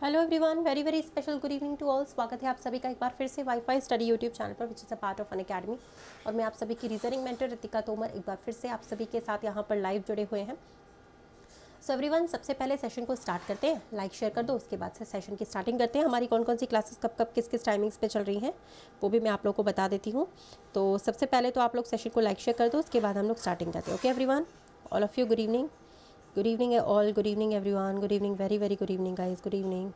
Hello everyone, very very special good evening to all. स्वागत है आप सभी का एक बार फिर से वाईफाई स्टडी यूट्यूब चैनल पर, which is a part of an academy. और मैं आप सभी की रीजनिंग मेंटर रितिका तोमर एक बार फिर से आप सभी के साथ यहाँ पर लाइव जुड़े हुए हैं। सो एवरीवन, सबसे पहले सेशन को स्टार्ट करते हैं। लाइक शेयर कर दो, उसके बाद से सेशन की स्टार्टिंग करते हैं। हमारी कौन कौन सी क्लासेस कब कब किस किस टाइमिंग्स पे चल रही हैं वो भी मैं आप लोग को बता देती हूँ। तो सबसे पहले तो आप लोग सेशन को लाइक शेयर कर दो, उसके बाद हम लोग स्टार्टिंग करते हैं। Okay everyone, all of you good evening, good evening all, good evening everyone, good evening, very very good evening guys, good evening.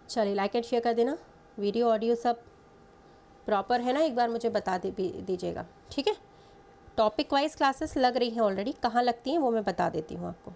चलिए लाइक एंड शेयर कर देना। वीडियो ऑडियो सब प्रॉपर है ना, एक बार मुझे बता दीजिएगा, ठीक है। टॉपिक वाइज क्लासेस लग रही हैं ऑलरेडी, कहाँ लगती हैं वो मैं बता देती हूँ आपको।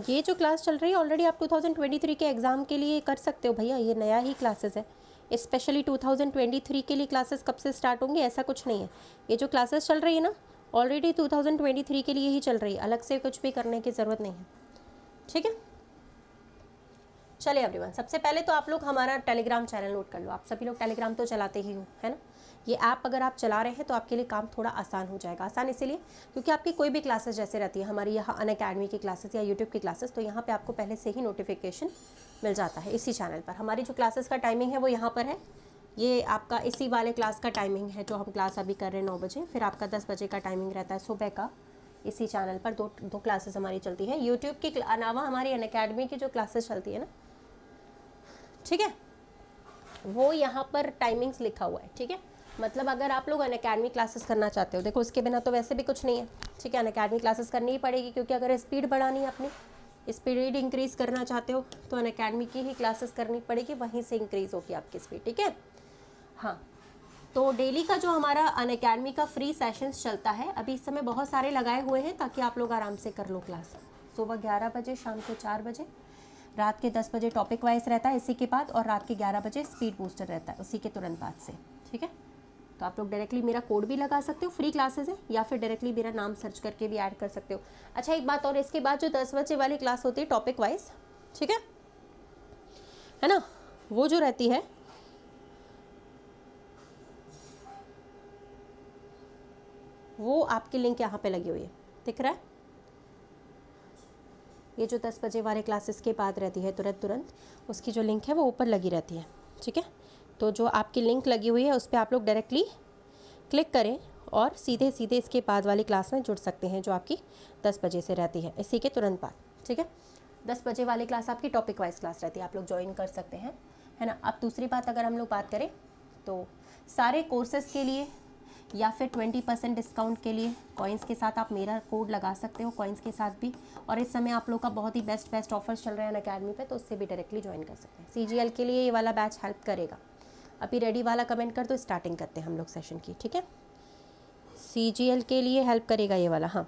ये जो क्लास चल रही है ऑलरेडी आप 2023 के एग्ज़ाम के लिए कर सकते हो भैया, ये नया ही क्लासेस है। स्पेशली 2023 के लिए क्लासेस कब से स्टार्ट होंगी ऐसा कुछ नहीं है। ये जो क्लासेस चल रही है ना ऑलरेडी 2023 के लिए ही चल रही है, अलग से कुछ भी करने की ज़रूरत नहीं है, ठीक है। चलिए एवरीवन, सबसे पहले तो आप लोग हमारा टेलीग्राम चैनल नोट कर लो। आप सभी लोग टेलीग्राम तो चलाते ही हो, है ना। ये ऐप अगर आप चला रहे हैं तो आपके लिए काम थोड़ा आसान हो जाएगा। आसान इसीलिए क्योंकि आपकी कोई भी क्लासेस जैसे रहती है हमारी यहाँ अनअकैडमी की क्लासेस या यूट्यूब की क्लासेस, तो यहाँ पे आपको पहले से ही नोटिफिकेशन मिल जाता है इसी चैनल पर। हमारी जो क्लासेस का टाइमिंग है वो यहाँ पर है। ये आपका इसी वाले क्लास का टाइमिंग है जो हम क्लास अभी कर रहे हैं 9 बजे। फिर आपका 10 बजे का टाइमिंग रहता है सुबह का। इसी चैनल पर दो क्लासेस हमारी चलती है। यूट्यूब के अलावा हमारी अनअकैडमी की जो क्लासेस चलती है ना, ठीक है, वो यहाँ पर टाइमिंग्स लिखा हुआ है, ठीक है। मतलब अगर आप लोग अनअकैडमी क्लासेस करना चाहते हो, देखो उसके बिना तो वैसे भी कुछ नहीं है, ठीक है। अनअकैडमी क्लासेस करनी ही पड़ेगी क्योंकि अगर स्पीड बढ़ानी है, अपनी स्पीड इंक्रीज़ करना चाहते हो तो अनअकैडमी की ही क्लासेस करनी पड़ेगी, वहीं से इंक्रीज़ होगी आपकी स्पीड, ठीक है। हाँ, तो डेली का जो हमारा अनअकैडमी का फ्री सेशंस चलता है, अभी इस समय बहुत सारे लगाए हुए हैं ताकि आप लोग आराम से कर लो क्लास। सुबह 11 बजे, शाम को 4 बजे, रात के 10 बजे टॉपिक वाइज रहता है इसी के बाद, और रात के 11 बजे स्पीड बूस्टर रहता है उसी के तुरंत बाद से, ठीक है। तो आप लोग डायरेक्टली मेरा कोड भी लगा सकते हो, फ्री क्लासेस है, या फिर डायरेक्टली मेरा नाम सर्च करके भी ऐड कर सकते हो। अच्छा एक बात और, इसके बाद जो 10 बजे वाली क्लास होती है टॉपिक वाइज, ठीक है ना, वो जो रहती है वो आपकी लिंक यहाँ पे लगी हुई है, दिख रहा है। ये जो 10 बजे वाले क्लासेस के बाद रहती है तुरंत उसकी जो लिंक है वो ऊपर लगी रहती है, ठीक है। तो जो आपकी लिंक लगी हुई है उस पर आप लोग डायरेक्टली क्लिक करें और सीधे सीधे इसके बाद वाली क्लास में जुड़ सकते हैं जो आपकी 10 बजे से रहती है, इसी के तुरंत बाद, ठीक है। 10 बजे वाली क्लास आपकी टॉपिक वाइज क्लास रहती है, आप लोग ज्वाइन कर सकते हैं, है ना। अब दूसरी बात अगर हम लोग बात करें तो सारे कोर्सेज़ के लिए या फिर 20% डिस्काउंट के लिए कॉइन्स के साथ आप मेरा कोड लगा सकते हो, कॉइन्स के साथ भी। और इस समय आप लोग का बहुत ही बेस्ट ऑफर्स चल रहे हैं अनअकैडमी पे, तो उससे भी डायरेक्टली ज्वाइन कर सकते हैं। CGL के लिए ये वाला बैच हेल्प करेगा। अभी रेडी वाला कमेंट कर दो, स्टार्टिंग करते हैं हम लोग सेशन की, ठीक है। CGL के लिए हेल्प करेगा ये वाला, हाँ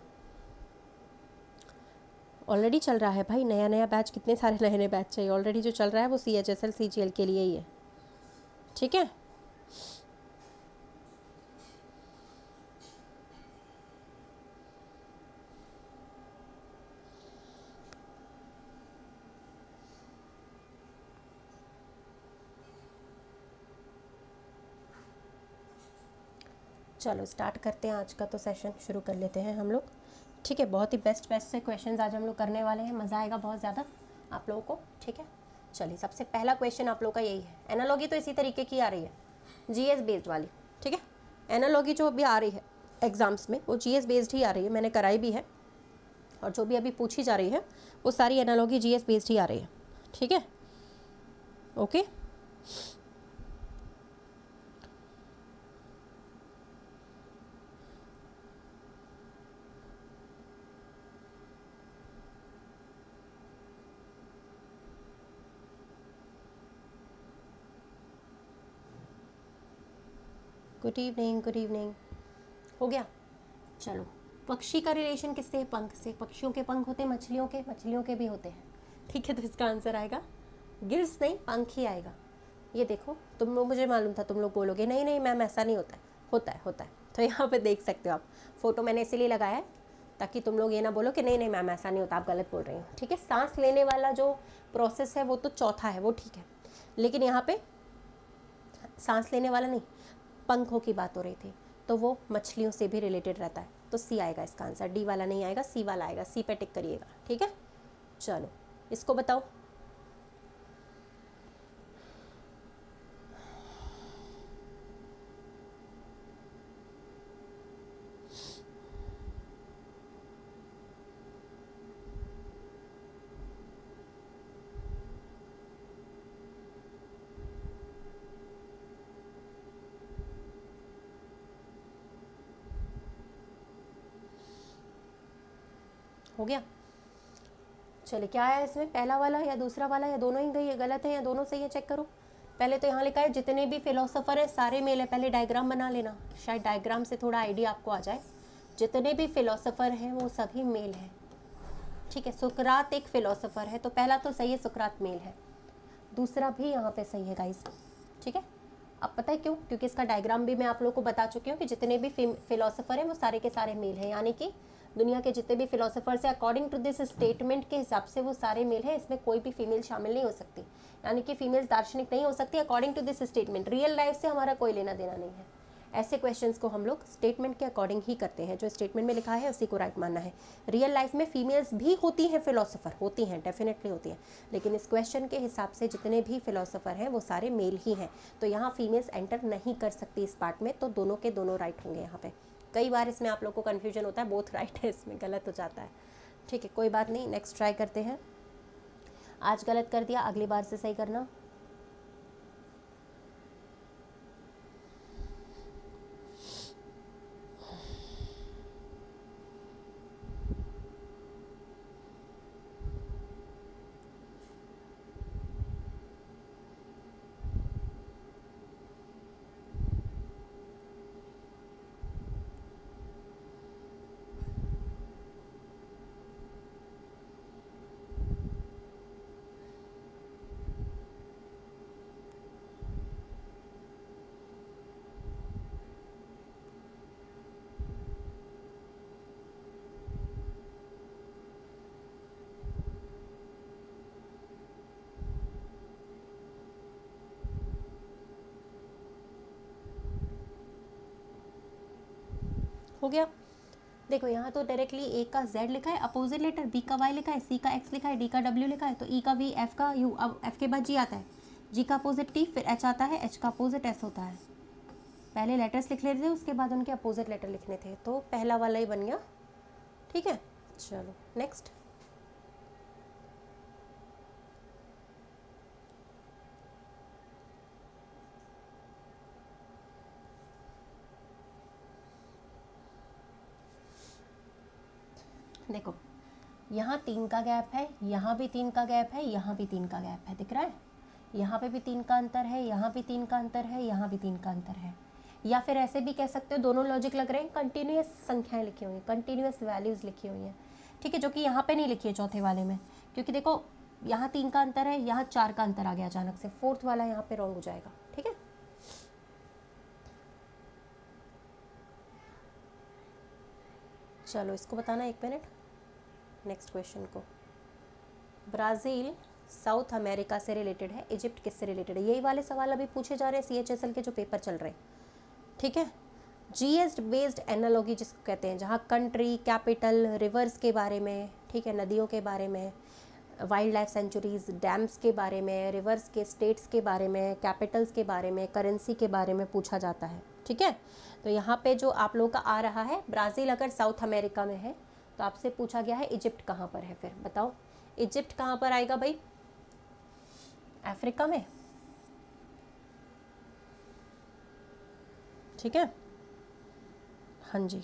ऑलरेडी चल रहा है भाई, नया नया बैच, कितने सारे नए नए बैच चाहिए। ऑलरेडी जो चल रहा है वो CHSL CGL के लिए ही है, ठीक है। चलो स्टार्ट करते हैं, आज का तो सेशन शुरू कर लेते हैं हम लोग, ठीक है। बहुत ही बेस्ट से क्वेश्चंस आज हम लोग करने वाले हैं, मज़ा आएगा बहुत ज़्यादा आप लोगों को, ठीक है। चलिए सबसे पहला क्वेश्चन आप लोग का यही है। एनालॉगी तो इसी तरीके की आ रही है, GS बेस्ड वाली, ठीक है। एनालॉगी जो भी आ रही है एग्ज़ाम्स में वो GS बेस्ड ही आ रही है, मैंने कराई भी है, और जो भी अभी पूछी जा रही है वो सारी एनालॉगी GS बेस्ड ही आ रही है, ठीक है। Okay good evening, good evening, हो गया। चलो, पक्षी का रिलेशन किससे है? पंख से। पक्षियों के पंख होते हैं मछलियों के भी होते हैं, ठीक है। तो इसका आंसर आएगा गिल्स नहीं, पंख ही आएगा। ये देखो, तुम लोग, मुझे मालूम था तुम लोग बोलोगे नहीं नहीं मैम ऐसा नहीं होता है, होता है होता है। तो यहाँ पे देख सकते हो आप, फोटो मैंने इसीलिए लगाया है ताकि तुम लोग ये ना बोलो कि नहीं नहीं मैम ऐसा नहीं होता, आप गलत बोल रही हो। ठीक है, सांस लेने वाला जो प्रोसेस है वो तो चौथा है, वो ठीक है, लेकिन यहाँ पे सांस लेने वाला नहीं, पंखों की बात हो रही थी, तो वो मछलियों से भी रिलेटेड रहता है। तो सी आएगा इसका आंसर, डी वाला नहीं आएगा, सी वाला आएगा। सी पे टिक करिएगा। ठीक है, चलो इसको बताओ। हो गया, चलिए क्या आया इसमें, पहला वाला या दूसरा वाला या दोनों ही गई है, गलत है या दोनों सही है, चेक करो। पहले तो यहाँ लिखा है जितने भी फिलोसोफर है सारे मेल है। पहले डायग्राम बना लेना, शायद डायग्राम से थोड़ा आइडिया आपको आ जाए। जितने भी फिलोसोफर हैं वो सभी मेल हैं। ठीक है, सुकरात एक फिलोसोफर है, तो पहला तो सही है, सुकरात मेल है। दूसरा भी यहाँ पे सही है गाइस। ठीक है, अब पता है क्यों, क्योंकि इसका डायग्राम भी मैं आप लोगों को बता चुकी हूँ कि जितने भी फिलोसोफर हैं वो सारे के सारे मेल हैं, यानी कि दुनिया के जितने भी फिलोसोफर्स हैं अकॉर्डिंग टू दिस स्टेटमेंट के हिसाब से वो सारे मेल हैं, इसमें कोई भी फीमेल शामिल नहीं हो सकती, यानी कि फीमेल्स दार्शनिक नहीं हो सकती according to this statement. Real life से हमारा कोई लेना देना नहीं है। ऐसे क्वेश्चंस को हम लोग स्टेटमेंट के अकॉर्डिंग ही करते हैं, जो स्टेटमेंट में लिखा है उसी को राइट मानना है। रियल लाइफ में फीमेल्स भी होती हैं फिलोसोफर, होती हैं, डेफिनेटली होती हैं, लेकिन इस क्वेश्चन के हिसाब से जितने भी फिलोसोफर हैं वो सारे मेल ही हैं, तो यहाँ फीमेल्स एंटर नहीं कर सकती इस पार्ट में, तो दोनों के दोनों राइट होंगे। यहाँ पे कई बार इसमें आप लोग को कन्फ्यूजन होता है, बोथ राइट है, इसमें गलत हो जाता है। ठीक है, कोई बात नहीं, नेक्स्ट ट्राई करते हैं। आज गलत कर दिया, अगली बार से सही करना। हो गया, देखो यहाँ तो डायरेक्टली ए का जेड लिखा है, अपोजिट लेटर, बी का वाई लिखा है, सी का एक्स लिखा है, डी का डब्ल्यू लिखा है, तो ई का वी, एफ का यू। अब एफ के बाद जी आता है, जी का अपोजिट टी, फिर एच आता है, एच का अपोजिट एस होता है। पहले लेटर्स लिख लेते थे, उसके बाद उनके अपोजिट लेटर लिखने थे, तो पहला वाला ही बन गया। ठीक है, चलो नेक्स्ट। देखो यहाँ 3 का गैप है, यहाँ भी 3 का गैप है, यहाँ भी 3 का गैप है, दिख रहा है, यहाँ पे भी 3 का अंतर है, यहाँ भी 3 का अंतर है, यहाँ भी 3 का अंतर है। या फिर ऐसे भी कह सकते हो, दोनों लॉजिक लग रहे हैं, कंटिन्यूस संख्याएं लिखी हुई हैं, कंटिन्यूस वैल्यूज़ लिखी हुई हैं। ठीक है, जो कि यहाँ पे नहीं लिखी है चौथे वाले में, क्योंकि देखो यहाँ 3 का अंतर है, यहाँ 4 का अंतर आ गया अचानक से, फोर्थ वाला यहाँ पे रॉन्ग हो जाएगा। ठीक है, चलो इसको बताना 1 मिनट। नेक्स्ट क्वेश्चन को, ब्राज़ील साउथ अमेरिका से रिलेटेड है, इजिप्ट किससे रिलेटेड है, यही वाले सवाल अभी पूछे जा रहे हैं CHSL के जो पेपर चल रहे हैं। ठीक है, जीएस बेस्ड एनालॉजी जिसको कहते हैं, जहाँ कंट्री, कैपिटल, रिवर्स के बारे में, ठीक है, नदियों के बारे में, वाइल्ड लाइफ सेंचुरीज, डैम्स के बारे में, रिवर्स के स्टेट्स के बारे में, कैपिटल्स के बारे में, करेंसी के बारे में पूछा जाता है। ठीक है, तो यहाँ पे जो आप लोगों का आ रहा है, ब्राज़ील अगर साउथ अमेरिका में है तो आपसे पूछा गया है इजिप्ट कहाँ पर है, फिर बताओ इजिप्ट कहाँ पर आएगा भाई, अफ्रीका में। ठीक है, हाँ जी,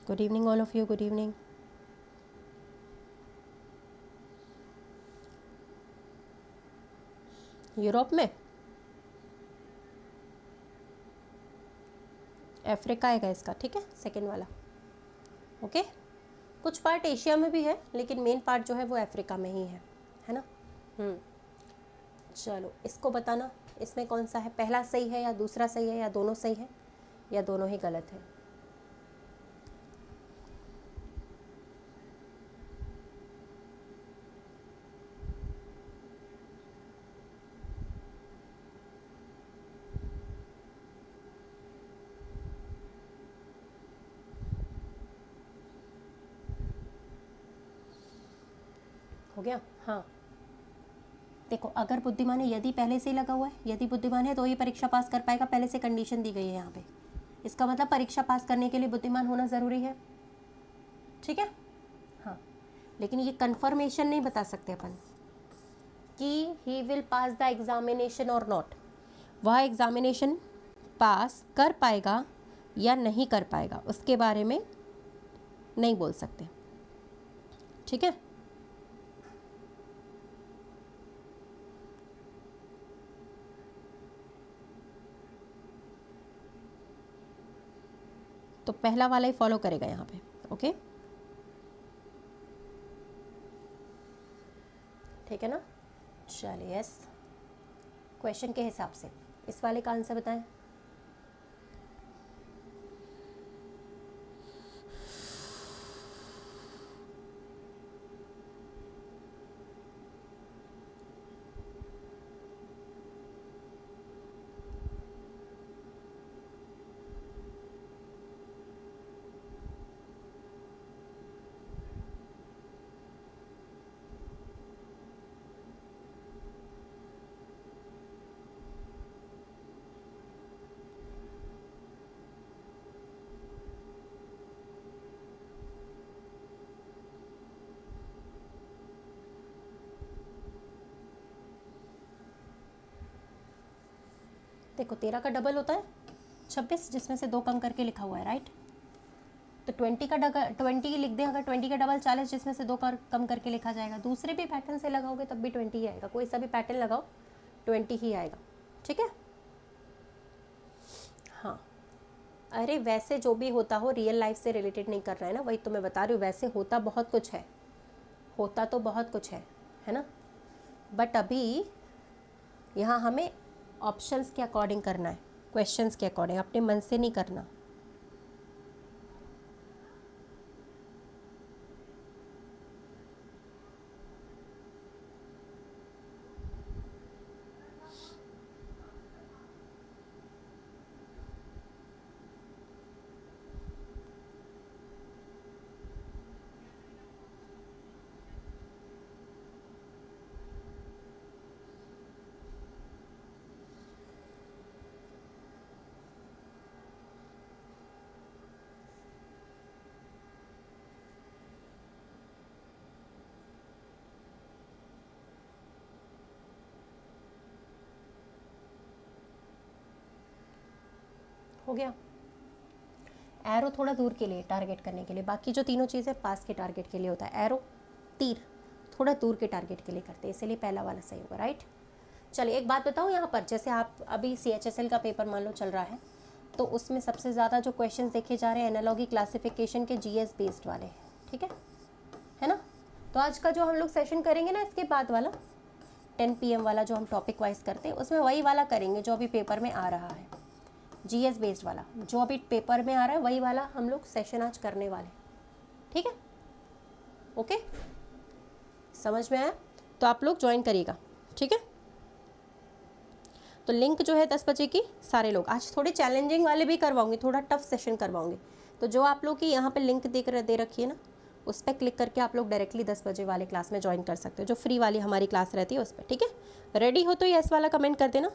good evening all of you, good evening. Europe में, अफ्रीका आएगा इसका। ठीक है, सेकेंड वाला। ओके, कुछ पार्ट एशिया में भी है, लेकिन मेन पार्ट जो है वो अफ्रीका में ही है ना। चलो इसको बताना, इसमें कौन सा है, पहला सही है या दूसरा सही है या दोनों सही है या दोनों ही गलत है। हो गया। हाँ देखो, अगर बुद्धिमान है, यदि पहले से ही लगा हुआ है, यदि बुद्धिमान है तो ये परीक्षा पास कर पाएगा, पहले से कंडीशन दी गई है यहाँ पे। इसका मतलब परीक्षा पास करने के लिए बुद्धिमान होना ज़रूरी है, ठीक है। हाँ, लेकिन ये कंफर्मेशन नहीं बता सकते अपन कि he will pass the examination और नॉट। वह एग्जामिनेशन पास कर पाएगा या नहीं कर पाएगा उसके बारे में नहीं बोल सकते, ठीक है। तो पहला वाला ही फॉलो करेगा यहाँ पे, ओके, ठीक है ना। चलिए यस, क्वेश्चन के हिसाब से इस वाले का आंसर बताएं। देखो 13 का डबल होता है 26, जिसमें से 2 कम करके लिखा हुआ है, राइट। तो 20 का 20 लिख दें, अगर 20 का डबल 40, जिसमें से 2 कम करके लिखा जाएगा। दूसरे भी पैटर्न से लगाओगे तब भी 20 ही आएगा, कोई सा भी पैटर्न लगाओ 20 ही आएगा, ठीक है। हाँ, अरे वैसे जो भी होता हो, रियल लाइफ से रिलेटेड नहीं कर रहा है ना, वही तो मैं बता रही हूँ। वैसे होता बहुत कुछ है, होता तो बहुत कुछ है ना, बट अभी यहाँ हमें ऑप्शंस के अकॉर्डिंग करना है, क्वेश्चंस के अकॉर्डिंग, अपने मन से नहीं करना। हो गया। एरो थोड़ा दूर के लिए टारगेट करने के लिए, बाकी जो तीनों चीज़ें पास के टारगेट के लिए होता है। एरो तीर थोड़ा दूर के टारगेट के लिए करते हैं, इसलिए पहला वाला सही होगा, राइट। चलिए एक बात बताऊँ, यहाँ पर जैसे आप अभी CHSL का पेपर मान लो चल रहा है, तो उसमें सबसे ज़्यादा जो क्वेश्चंस देखे जा रहे हैं एनालॉगी क्लासिफिकेशन के GS बेस्ड वाले, ठीक है ना। तो आज का जो हम लोग सेशन करेंगे ना, इसके बाद वाला 10 PM वाला जो हम टॉपिक वाइज करते हैं, उसमें वही वाला करेंगे जो अभी पेपर में आ रहा है, GS बेस्ड वाला जो अभी पेपर में आ रहा है, वही वाला हम लोग सेशन आज करने वाले, ठीक है, ओके। समझ में आया तो आप लोग ज्वाइन करिएगा, ठीक है। तो लिंक जो है 10 बजे की सारे लोग, आज थोड़े चैलेंजिंग वाले भी करवाऊंगी, थोड़ा टफ सेशन करवाऊंगी। तो जो आप लोग की यहाँ पे लिंक दे रखी है ना, उस पर क्लिक करके आप लोग डायरेक्टली 10 बजे वाले क्लास में ज्वाइन कर सकते हो, जो फ्री वाली हमारी क्लास रहती है उस पर, ठीक है। रेडी हो तो यस वाला कमेंट कर देना।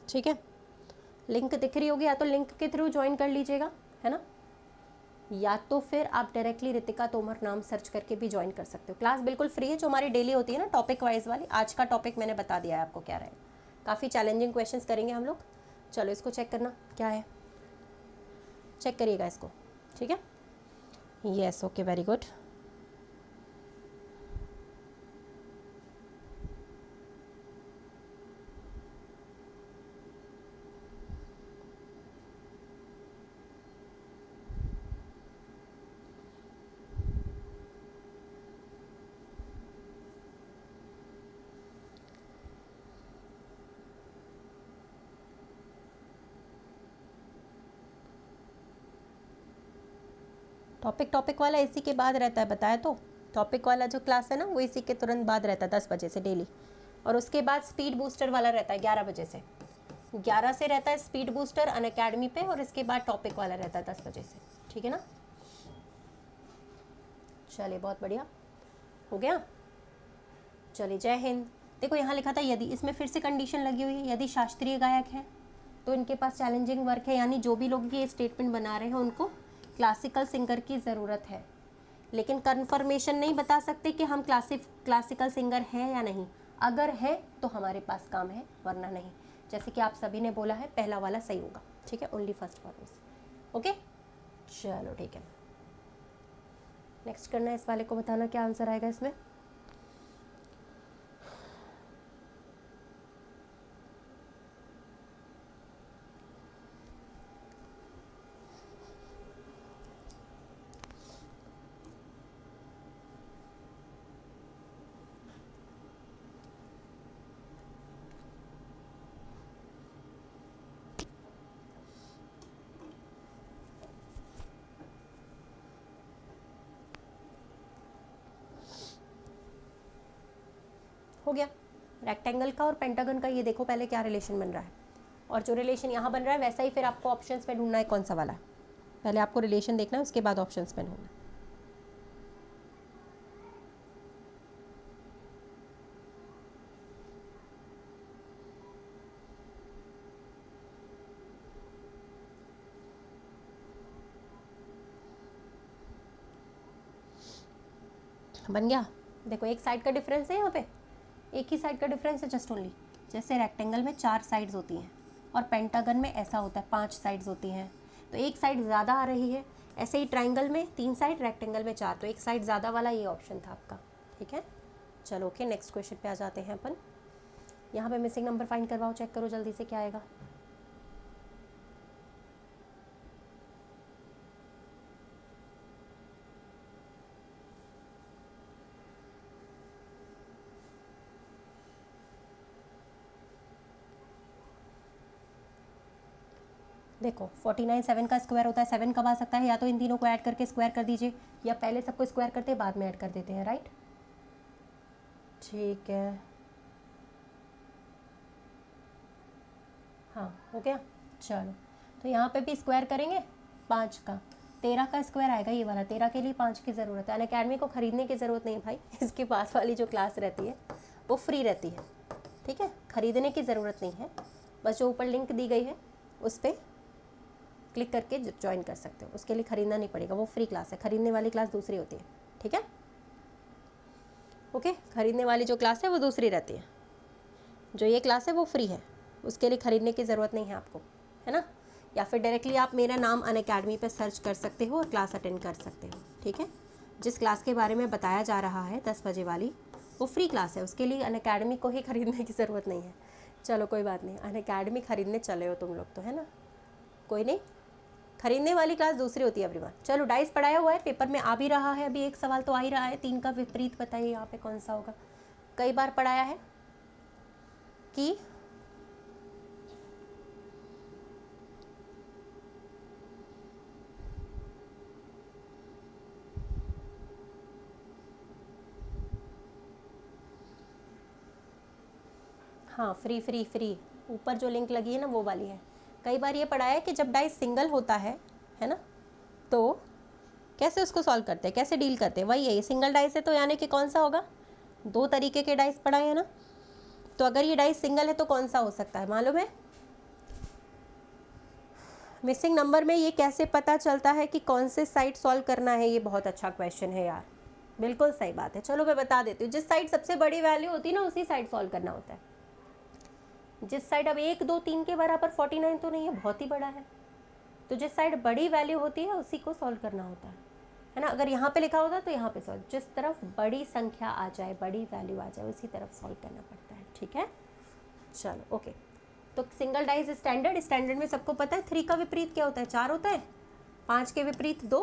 ठीक है, लिंक दिख रही होगी, या तो लिंक के थ्रू ज्वाइन कर लीजिएगा, है ना, या तो फिर आप डायरेक्टली रितिका तोमर नाम सर्च करके भी ज्वाइन कर सकते हो। क्लास बिल्कुल फ्री है, जो हमारी डेली होती है ना टॉपिक वाइज वाली। आज का टॉपिक मैंने बता दिया है आपको क्या रहेगा, काफ़ी चैलेंजिंग क्वेश्चंस करेंगे हम लोग। चलो इसको चेक करना क्या है, चेक करिएगा इसको, ठीक है। Yes, okay, very good. Topic वाला इसी के बाद रहता है, बताया तो। टॉपिक वाला जो क्लास है ना वो इसी के तुरंत बाद रहता है 10 बजे से डेली, और उसके बाद स्पीड बूस्टर वाला रहता है 11 बजे से। 11 से रहता है स्पीड बूस्टर अनअकैडमी पे, और इसके बाद टॉपिक वाला रहता है 10 बजे से, ठीक है ना। चलिए बहुत बढ़िया, हो गया। चलिए जय हिंद। देखो यहाँ लिखा था यदि, इसमें फिर से कंडीशन लगी हुई है, यदि शास्त्रीय गायक है तो इनके पास चैलेंजिंग वर्क है, यानी जो भी लोग ये स्टेटमेंट बना रहे हैं उनको क्लासिकल सिंगर की ज़रूरत है, लेकिन कन्फर्मेशन नहीं बता सकते कि हम क्लासिकल सिंगर हैं या नहीं। अगर है तो हमारे पास काम है, वरना नहीं। जैसे कि आप सभी ने बोला है, पहला वाला सही होगा, ठीक है, ओनली फर्स्ट फॉर। ओके, चलो ठीक है। नेक्स्ट करना है, इस वाले को बताना क्या आंसर आएगा इसमें। हो गया। रेक्टेंगल का और पेंटागन का ये देखो पहले क्या रिलेशन बन रहा है, और जो रिलेशन यहाँ बन रहा है वैसा ही फिर आपको ऑप्शंस में ढूंढना है कौन सा वाला है। पहले आपको रिलेशन देखना है, उसके बाद ऑप्शंस में ढूंढना है। बन गया। देखो एक साइड का डिफरेंस है, यहाँ पे एक ही साइड का डिफरेंस है जस्ट ओनली। जैसे रेक्टेंगल में 4 साइड्स होती हैं और पेंटागन में ऐसा होता है 5 साइड्स होती हैं, तो एक साइड ज़्यादा आ रही है। ऐसे ही ट्राइंगल में 3 साइड, रेक्टेंगल में 4, तो एक साइड ज़्यादा वाला ये ऑप्शन था आपका, ठीक है। चलो ओके, नेक्स्ट क्वेश्चन पे आ जाते हैं अपन। यहाँ पे मिसिंग नंबर फाइंड करवाओ, चेक करो जल्दी से क्या आएगा। देखो 49 7 का स्क्वायर होता है, 7 कब आ सकता है, या तो इन तीनों को ऐड करके स्क्वायर कर दीजिए, या पहले सबको स्क्वायर करते हैं बाद में ऐड कर देते हैं, राइट। ठीक है, हाँ हो गया। चलो तो यहाँ पे भी स्क्वायर करेंगे 5 का, 13 का स्क्वायर आएगा ये वाला। 13 के लिए 5 की ज़रूरत है। अनअकैडमी को ख़रीदने की ज़रूरत नहीं है भाई, इसके पास वाली जो क्लास रहती है वो फ्री रहती है, ठीक है, ख़रीदने की ज़रूरत नहीं है। बस जो ऊपर लिंक दी गई है उस पर क्लिक करके ज्वाइन कर सकते हो, उसके लिए ख़रीदना नहीं पड़ेगा, वो फ्री क्लास है। ख़रीदने वाली क्लास दूसरी होती है, ठीक है, ओके। ख़रीदने वाली जो क्लास है वो दूसरी रहती है, जो ये क्लास है वो फ्री है, उसके लिए ख़रीदने की ज़रूरत नहीं है आपको, है ना। या फिर डायरेक्टली आप मेरा नाम अनअकैडमी पे सर्च कर सकते हो और क्लास अटेंड कर सकते हो, ठीक है। जिस क्लास के बारे में बताया जा रहा है 10 बजे वाली, वो फ्री क्लास है, उसके लिए अनअकैडमी को ही ख़रीदने की ज़रूरत नहीं है। चलो कोई बात नहीं, अनअकैडमी ख़रीदने चले हो तुम लोग तो, है ना, कोई नहीं। खरीदने वाली क्लास दूसरी होती है एवरीवन। चलो डाइस पढ़ाया हुआ है, पेपर में आ भी रहा है, अभी एक सवाल तो आ ही रहा है। 3 का विपरीत बताइए यहाँ पे कौन सा होगा। कई बार पढ़ाया है कि हाँ, फ्री फ्री फ्री, ऊपर जो लिंक लगी है ना वो वाली है। कई बार ये पढ़ाया है कि जब डाइस सिंगल होता है ना, तो कैसे उसको सॉल्व करते हैं, कैसे डील करते हैं। वही है, ये सिंगल डाइस है तो यानी कि कौन सा होगा, 2 तरीके के डाइस पढ़ाए हैं ना। तो अगर ये डाइस सिंगल है तो कौन सा हो सकता है मालूम है। मिसिंग नंबर में ये कैसे पता चलता है कि कौन से साइड सॉल्व करना है, ये बहुत अच्छा क्वेश्चन है यार, बिल्कुल सही बात है। चलो मैं बता देती हूँ, जिस साइड सबसे बड़ी वैल्यू होती है ना उसी साइड सॉल्व करना होता है। जिस साइड अब 1 2 3 के बराबर 49 तो नहीं है, बहुत ही बड़ा है, तो जिस साइड बड़ी वैल्यू होती है उसी को सॉल्व करना होता है ना। अगर यहाँ पे लिखा होता तो यहाँ पे सॉल्व, जिस तरफ बड़ी संख्या आ जाए, बड़ी वैल्यू आ जाए, उसी तरफ सॉल्व करना पड़ता है, ठीक है। चलो ओके, तो सिंगल डाइज स्टैंडर्ड, स्टैंडर्ड में सबको पता है 3 का विपरीत क्या होता है, 4 होता है, 5 के विपरीत 2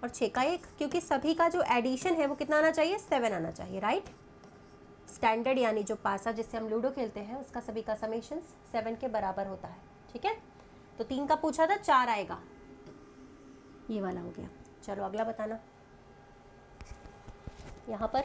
और 6 का 1, क्योंकि सभी का जो एडिशन है वो कितना आना चाहिए, 7 आना चाहिए, राइट। स्टैंडर्ड यानी जो पासा जिससे हम लूडो खेलते हैं उसका सभी का समेशन 7 के बराबर होता है, ठीक है। तो 3 का पूछा था, 4 आएगा, ये वाला हो गया। चलो अगला बताना, यहाँ पर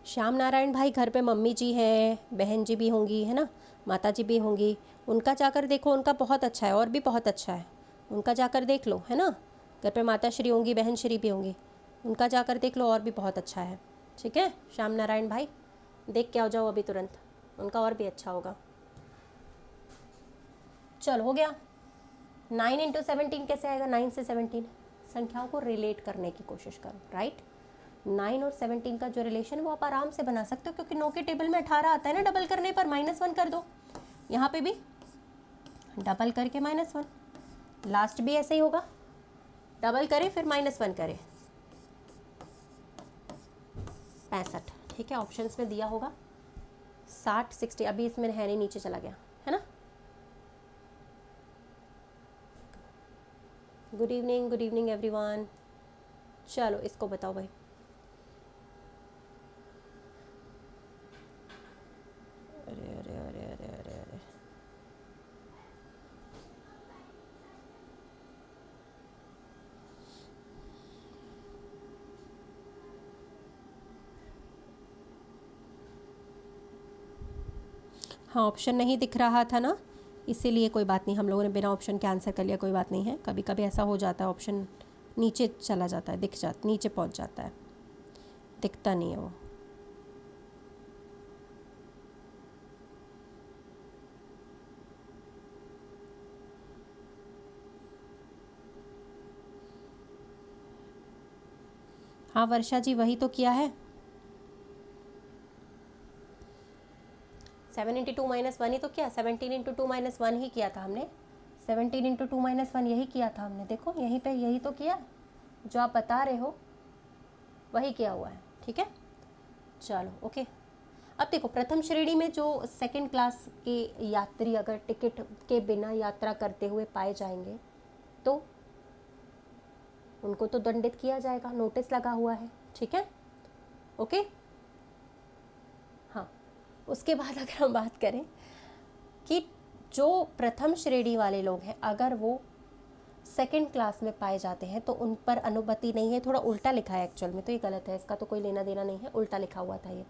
श्याम नारायण भाई घर पे मम्मी जी हैं, बहन जी भी होंगी, है ना, माता जी भी होंगी, उनका जाकर देखो, उनका बहुत अच्छा है और भी बहुत अच्छा है, उनका जाकर देख लो, है ना। घर पे माता श्री होंगी, बहन श्री भी होंगी, उनका जाकर देख लो और भी बहुत अच्छा है, ठीक है। श्याम नारायण भाई देख के आ जाओ अभी तुरंत, उनका और भी अच्छा होगा। चलो हो गया। 9 इंटू 17 कैसे आएगा, 9 से 17, संख्याओं को रिलेट करने की कोशिश करो, राइट। 9 और 17 का जो रिलेशन है वो आप आराम से बना सकते हो, क्योंकि 9 के टेबल में 18 आता है ना, डबल करने पर -1 कर दो, यहाँ पे भी डबल करके -1, लास्ट भी ऐसे ही होगा, डबल करें फिर -1 करें, 65, ठीक है। ऑप्शंस में दिया होगा 60 60, अभी इसमें है नहीं, नीचे चला गया, है ना। Good evening everyone. चलो इसको बताओ भाई, अरे अरे अरे अरे अरे अरे, हाँ ऑप्शन नहीं दिख रहा था ना, इसीलिए कोई बात नहीं, हम लोगों ने बिना ऑप्शन के आंसर कर लिया, कोई बात नहीं है, कभी कभी ऐसा हो जाता है, ऑप्शन नीचे चला जाता है, दिख जाता, नीचे पहुंच जाता है, दिखता नहीं है वो। हाँ वर्षा जी वही तो किया है, 7 इंटू 2 -1 ही तो किया, 17 इंटू 2 -1 ही किया था हमने, 17 इंटू 2 -1 यही किया था हमने, देखो यहीं पे यही तो किया, जो आप बता रहे हो वही किया हुआ है, ठीक है। चलो ओके, अब देखो प्रथम श्रेणी में जो सेकंड क्लास के यात्री अगर टिकट के बिना यात्रा करते हुए पाए जाएंगे तो उनको तो दंडित किया जाएगा, नोटिस लगा हुआ है, ठीक है, ओके। हाँ उसके बाद अगर हम बात करें कि जो प्रथम श्रेणी वाले लोग हैं अगर वो सेकंड क्लास में पाए जाते हैं तो उन पर अनुमति नहीं है, थोड़ा उल्टा लिखा है एक्चुअल में, तो ये गलत है, इसका तो कोई लेना देना नहीं है, उल्टा लिखा हुआ था ये।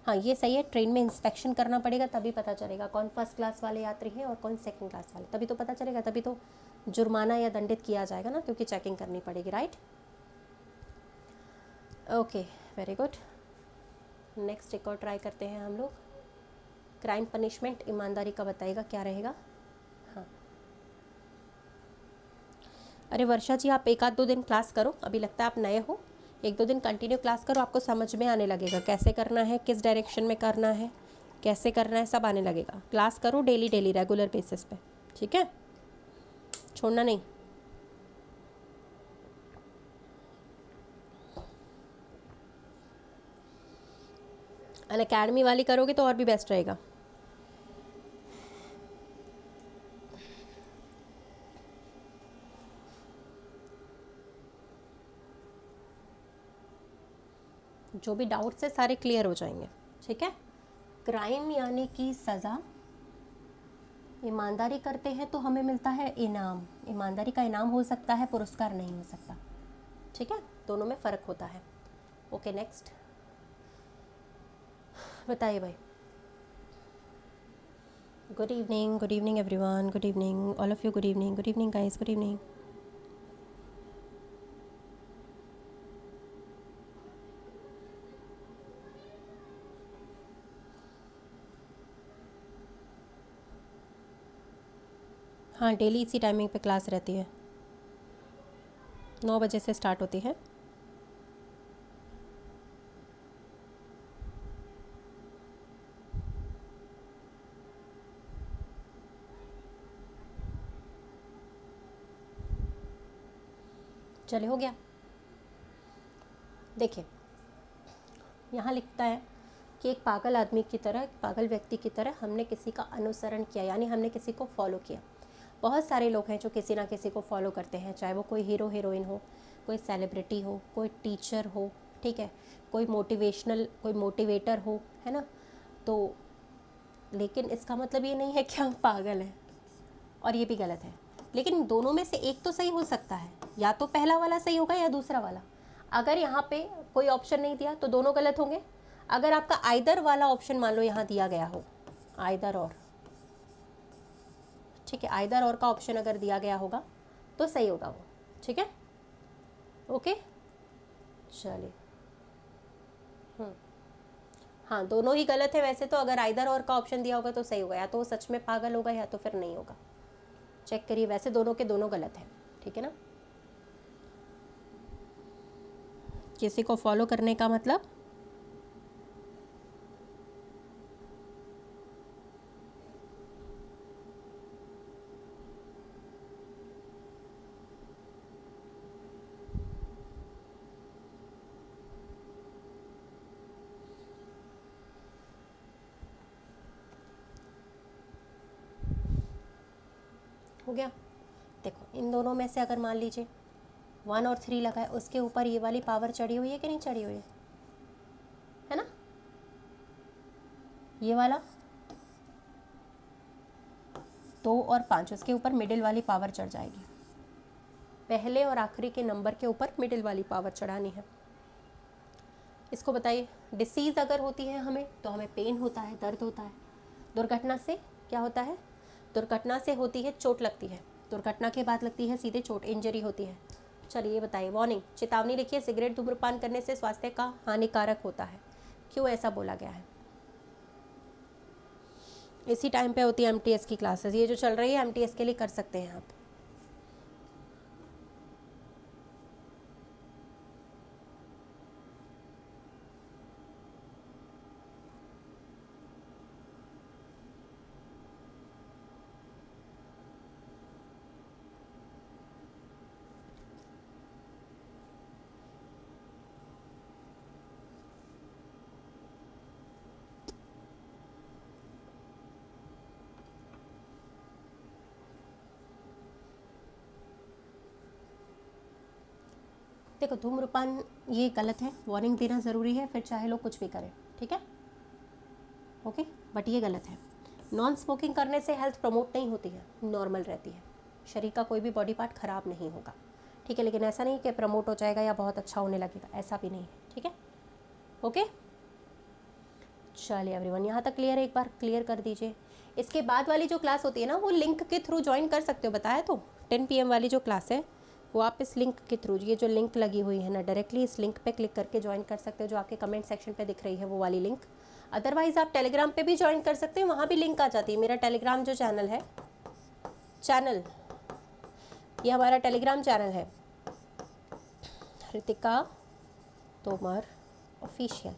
हाँ ये सही है, ट्रेन में इंस्पेक्शन करना पड़ेगा तभी पता चलेगा कौन फर्स्ट क्लास वाले यात्री हैं और कौन सेकंड क्लास वाले, तभी तो पता चलेगा, तभी तो जुर्माना या दंडित किया जाएगा ना, क्योंकि चेकिंग करनी पड़ेगी, right. Okay very good, next एक और ट्राई करते हैं हम लोग। क्राइम पनिशमेंट ईमानदारी का बताइएगा क्या रहेगा। हाँ अरे वर्षा जी आप 1 आध 2 दिन क्लास करो, अभी लगता है आप नए हो, 1 2 दिन कंटिन्यू क्लास करो, आपको समझ में आने लगेगा कैसे करना है, किस डायरेक्शन में करना है, कैसे करना है, सब आने लगेगा। क्लास करो डेली डेली रेगुलर बेसिस पे, ठीक है, छोड़ना नहीं। अन अकेडमी वाली करोगे तो और भी बेस्ट रहेगा। जो भी डाउट्स है सारे क्लियर हो जाएंगे, ठीक है। क्राइम यानी कि सज़ा, ईमानदारी करते हैं तो हमें मिलता है इनाम, ईमानदारी का इनाम हो सकता है, पुरस्कार नहीं हो सकता, ठीक है, दोनों में फ़र्क होता है। ओके नेक्स्ट बताइए भाई। good evening everyone, good evening all of you, good evening guys, good evening. हाँ, डेली इसी टाइमिंग पे क्लास रहती है, 9 बजे से स्टार्ट होती है। चले, हो गया। देखिए, यहाँ लिखता है कि एक पागल आदमी की तरह, एक पागल व्यक्ति की तरह हमने किसी का अनुसरण किया, यानी हमने किसी को फॉलो किया। बहुत सारे लोग हैं जो किसी ना किसी को फॉलो करते हैं, चाहे वो कोई हीरो हीरोइन हो, कोई सेलिब्रिटी हो, कोई टीचर हो, ठीक है, कोई मोटिवेटर हो, है ना। तो लेकिन इसका मतलब ये नहीं है कि हम पागल हैं, और ये भी गलत है। लेकिन दोनों में से एक तो सही हो सकता है, या तो पहला वाला सही होगा या दूसरा वाला। अगर यहाँ पे कोई ऑप्शन नहीं दिया तो दोनों गलत होंगे। अगर आपका आइदर वाला ऑप्शन मान लो यहाँ दिया गया हो, आइदर और, ठीक है, आइदर और का ऑप्शन अगर दिया गया होगा तो सही होगा वो, ठीक है, ओके। चलिए, हाँ, दोनों ही गलत है वैसे तो। अगर आइदर और का ऑप्शन दिया होगा तो सही होगा, या तो वो सच में पागल होगा या तो फिर नहीं होगा। चेक करिए, वैसे दोनों के दोनों गलत हैं, ठीक है ना। किसी को फॉलो करने का मतलब, हो गया। देखो, इन दोनों में से अगर मान लीजिए 1 और 3 लगा है, उसके ऊपर ये वाली पावर चढ़ी हुई है कि नहीं चढ़ी हुई है ना। ये वाला 2 और 5, उसके ऊपर मिडिल वाली पावर चढ़ जाएगी। पहले और आखिरी के नंबर के ऊपर मिडिल वाली पावर चढ़ानी है। इसको बताइए, डिसीज़ अगर होती है हमें तो हमें पेन होता है, दर्द होता है। दुर्घटना से क्या होता है, दुर्घटना से होती है चोट लगती है, दुर्घटना के बाद लगती है सीधे चोट, इंजरी होती है। चलिए ये बताइए, वार्निंग, चेतावनी लिखिए, सिगरेट धूम्रपान करने से स्वास्थ्य का हानिकारक होता है। क्यों ऐसा बोला गया है। इसी टाइम पे होती है एमटीएस की क्लासेस, ये जो चल रही है एमटीएस के लिए कर सकते हैं आप। देखो, धूम्रपान ये गलत है, वार्निंग देना ज़रूरी है, फिर चाहे लोग कुछ भी करें, ठीक है, ओके, बट ये गलत है। नॉन स्मोकिंग करने से हेल्थ प्रमोट नहीं होती है, नॉर्मल रहती है, शरीर का कोई भी बॉडी पार्ट ख़राब नहीं होगा, ठीक है। लेकिन ऐसा नहीं कि प्रमोट हो जाएगा या बहुत अच्छा होने लगेगा, ऐसा भी नहीं है, ठीक है, ओके। चलिए एवरीवन, यहाँ तक क्लियर है, एक बार क्लियर कर दीजिए। इसके बाद वाली जो क्लास होती है ना, वो लिंक के थ्रू ज्वाइन कर सकते हो, बताया तो 10 PM वाली जो क्लास है वो आप इस लिंक के थ्रू, ये जो लिंक लगी हुई है ना, डायरेक्टली इस लिंक पे क्लिक करके ज्वाइन कर सकते हो, जो आपके कमेंट सेक्शन पे दिख रही है वो वाली लिंक। अदरवाइज़ आप टेलीग्राम पे भी ज्वाइन कर सकते हैं, वहाँ भी लिंक आ जाती है। मेरा टेलीग्राम जो चैनल है, ये हमारा टेलीग्राम चैनल है, रितिका तोमर ऑफिशियल।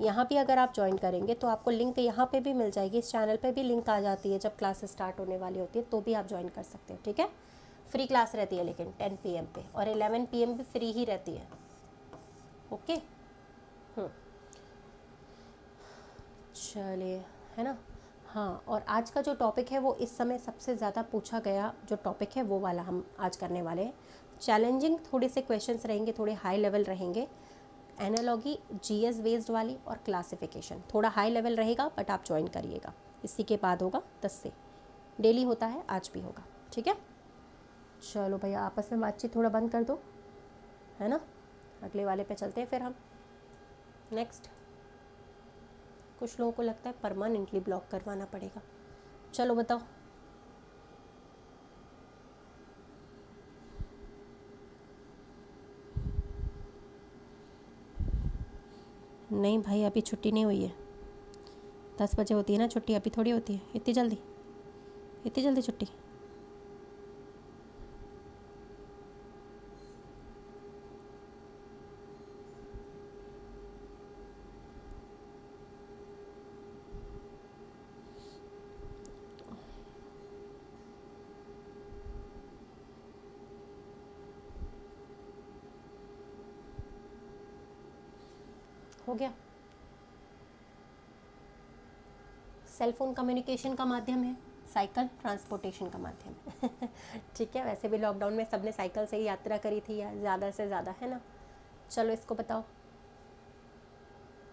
यहाँ भी अगर आप ज्वाइन करेंगे तो आपको लिंक यहाँ पे भी मिल जाएगी, इस चैनल पे भी लिंक आ जाती है, जब क्लासेस स्टार्ट होने वाली होती है तो भी आप ज्वाइन कर सकते हो, ठीक है। फ्री क्लास रहती है लेकिन 10 PM पे, और 11 PM भी फ्री ही रहती है, ओके। चलिए, है ना। हाँ, और आज का जो टॉपिक है वो इस समय सबसे ज़्यादा पूछा गया जो टॉपिक है वो वाला हम आज करने वाले हैं। चैलेंजिंग थोड़े से क्वेश्चंस रहेंगे, थोड़े हाई लेवल रहेंगे, एनालॉगी, जीएस बेस्ड वाली और क्लासिफिकेशन, थोड़ा हाई लेवल रहेगा, बट आप ज्वाइन करिएगा। इसी के बाद होगा 10 से, डेली होता है, आज भी होगा, ठीक है। चलो भैया, आपस में बातचीत थोड़ा बंद कर दो, है ना, अगले वाले पे चलते हैं फिर हम। नेक्स्ट, कुछ लोगों को लगता है परमानेंटली ब्लॉक करवाना पड़ेगा। चलो बताओ। नहीं भाई अभी छुट्टी नहीं हुई है, 10 बजे होती है ना छुट्टी, अभी थोड़ी होती है इतनी जल्दी, इतनी जल्दी छुट्टी। हो गया। सेल फोन कम्युनिकेशन का माध्यम है, साइकिल ट्रांसपोर्टेशन का माध्यम है। ठीक है, वैसे भी लॉकडाउन में सबने साइकिल से ही यात्रा करी थी या ज़्यादा से ज़्यादा, है ना। चलो इसको बताओ।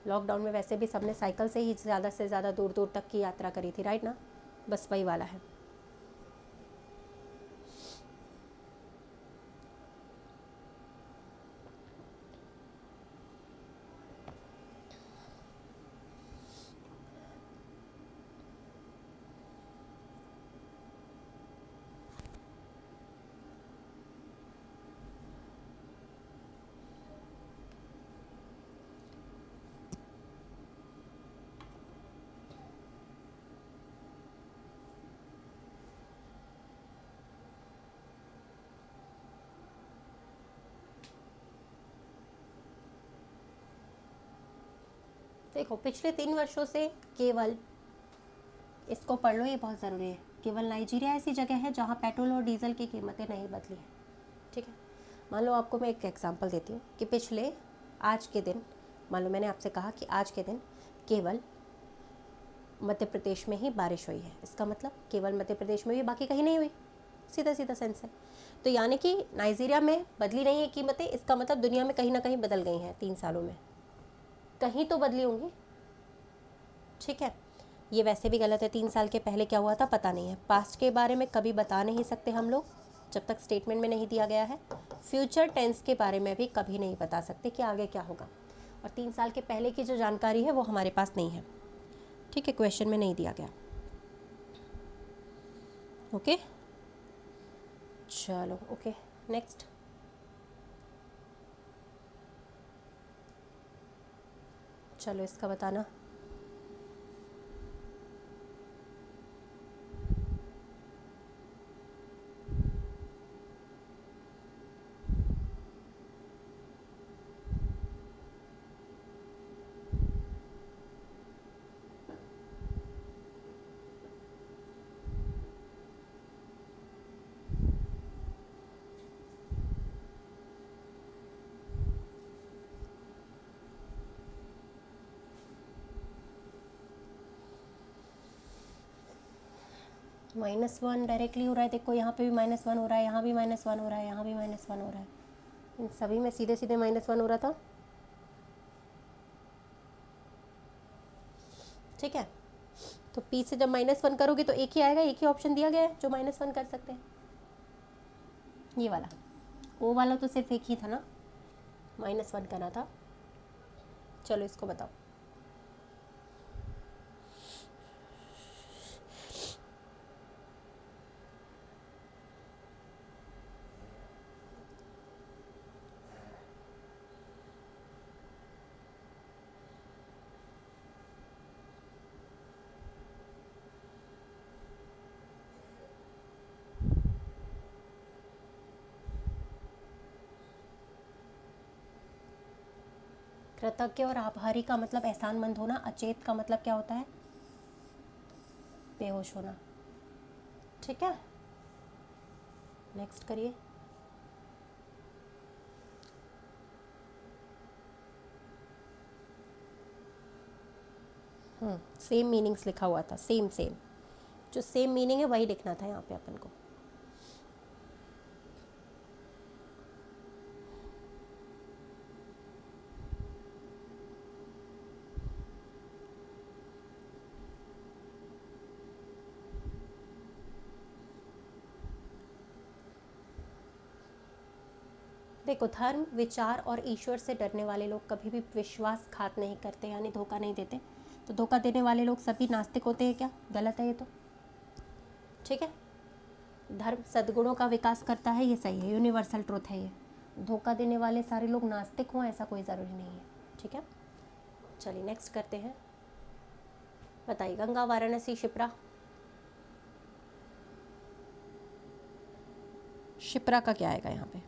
लॉकडाउन में वैसे भी सबने साइकिल से ही ज़्यादा से ज़्यादा दूर दूर तक की यात्रा करी थी, राइट ना। बस वही वाला है। देखो पिछले 3 वर्षों से केवल, इसको पढ़ लो, ये बहुत ज़रूरी है। केवल नाइजीरिया ऐसी जगह है जहाँ पेट्रोल और डीजल की कीमतें नहीं बदली हैं। ठीक है, मान लो आपको मैं एक एग्जांपल देती हूँ कि पिछले आज के दिन, मान लो मैंने आपसे कहा कि आज के दिन केवल मध्य प्रदेश में ही बारिश हुई है, इसका मतलब केवल मध्य प्रदेश में हुई, बाकी कहीं नहीं हुई। सीधा सीधा सेंस है। तो यानी कि नाइजीरिया में बदली नहीं है कीमतें, इसका मतलब दुनिया में कहीं ना कहीं बदल गई हैं 3 सालों में, कहीं तो बदली होंगी। ठीक है, ये वैसे भी गलत है। 3 साल के पहले क्या हुआ था पता नहीं है, पास्ट के बारे में कभी बता नहीं सकते हम लोग जब तक स्टेटमेंट में नहीं दिया गया है। फ्यूचर टेंस के बारे में भी कभी नहीं बता सकते कि आगे क्या होगा, और 3 साल के पहले की जो जानकारी है वो हमारे पास नहीं है। ठीक है, क्वेश्चन में नहीं दिया गया। ओके चलो, ओके नेक्स्ट। चलो इसका बताना। -1 डायरेक्टली हो रहा है, देखो यहाँ पे भी -1 हो रहा है, यहाँ भी -1 हो रहा है, यहाँ भी -1 हो रहा है, इन सभी में सीधे सीधे -1 हो रहा था। ठीक है, तो P से जब -1 करोगे तो एक ही आएगा, एक ही ऑप्शन दिया गया है जो -1 कर सकते हैं, ये वाला। ओ वाला तो सिर्फ एक ही था ना, -1 करना था। चलो इसको बताओ। कृतज्ञ और आभारी का मतलब एहसानमंद होना, अचेत का मतलब क्या होता है, बेहोश होना। ठीक है, नेक्स्ट करिए। सेम मीनिंग्स लिखा हुआ था, सेम सेम, जो सेम मीनिंग है वही लिखना था यहाँ पे अपन को। देखो, धर्म, विचार और ईश्वर से डरने वाले लोग कभी भी विश्वासघात नहीं करते, यानी धोखा नहीं देते। तो धोखा देने वाले लोग सभी नास्तिक होते हैं क्या? गलत है ये तो। ठीक है। धर्म सद्गुणों का विकास करता है, ये सही है, यूनिवर्सल ट्रूथ है ये। धोखा देने वाले सारे लोग नास्तिक हों ऐसा कोई ज़रूरी नहीं है। ठीक है, चलिए नेक्स्ट करते हैं। बताइए, गंगा, वाराणसी, शिप्रा। शिप्रा का क्या आएगा यहाँ पे?